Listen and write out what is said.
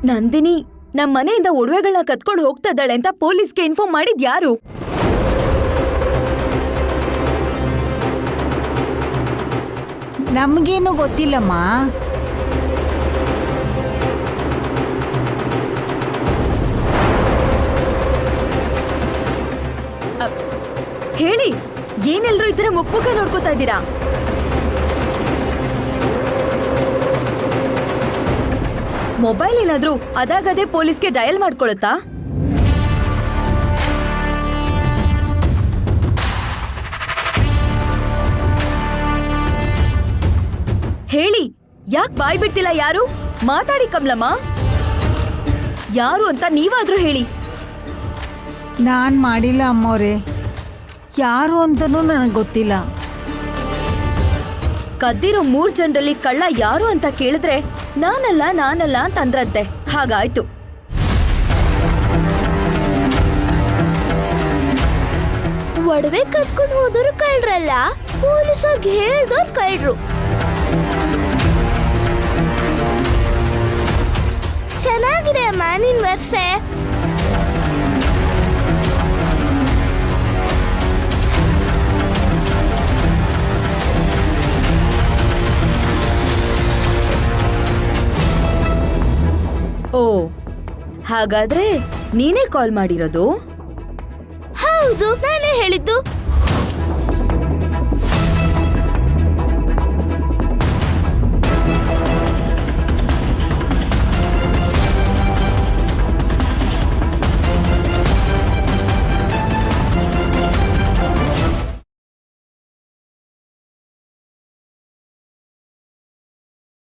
ನಂದಿನಿ ನಮ್ ಮನೆಯಿಂದ ಒಡವೆಗಳನ್ನ ಕತ್ಕೊಂಡು ಹೋಗ್ತಾ ಇದ್ದಾಳೆ ಅಂತ ಪೊಲೀಸ್ಗೆ ಇನ್ಫಾರ್ಮ್ ಮಾಡಿದ್ ಯಾರು? ನಮ್ಗೇನು ಗೊತ್ತಿಲ್ಲಮ್ಮ. ಹೇಳಿ, ಏನೆಲ್ರೂ ಈ ತರ ಮುಖ ನೋಡ್ಕೋತಾ ಇದ್ದೀರಾ? ಮೊಬೈಲ್ ಏನಾದ್ರೂ ಅದಾಗದೇ ಪೊಲೀಸ್ಗೆ ಡಯಲ್ ಮಾಡ್ಕೊಳುತ್ತಾ? ಹೇಳಿ, ಯಾಕೆ ಬಾಯ್ ಬಿಡ್ತಿಲ್ಲ? ಯಾರು ಮಾತಾಡಿ ಕಮಲಮ್ಮ, ಯಾರು ಅಂತ ನೀವಾದ್ರೂ ಹೇಳಿ. ನಾನ್ ಮಾಡಿಲ್ಲ ಅಮ್ಮೋರೆ, ಯಾರು ಅಂತನೂ ನನಗೆ ಗೊತ್ತಿಲ್ಲ. ಕದ್ದಿರೋ 3 ಜನರಲ್ಲಿ ಕಳ್ಳ ಯಾರು ಅಂತ ಕೇಳಿದ್ರೆ ನಾನಲ್ಲ ಅಂತ ಅಂದ್ರಂತೆ. ಹಾಗಾಯ್ತು. ಒಡವೆ ಕತ್ಕೊಂಡು ಹೋದವರು ಕಳ್ರಲ್ಲ, ಪೊಲೀಸರಿಗೆ ಹೇಳ್ದವ್ರು ಕಳ್ರು. ಚೆನ್ನಾಗಿದೆ ಅಮ್ಮ ನಿನ್ ವರ್ಷೆ. ಓ, ಹಾಗಾದ್ರೆ ನೀನೇ ಕಾಲ್ ಮಾಡಿರೋದು? ಹೌದು, ನಾನೇ ಹೇಳಿದ್ದು.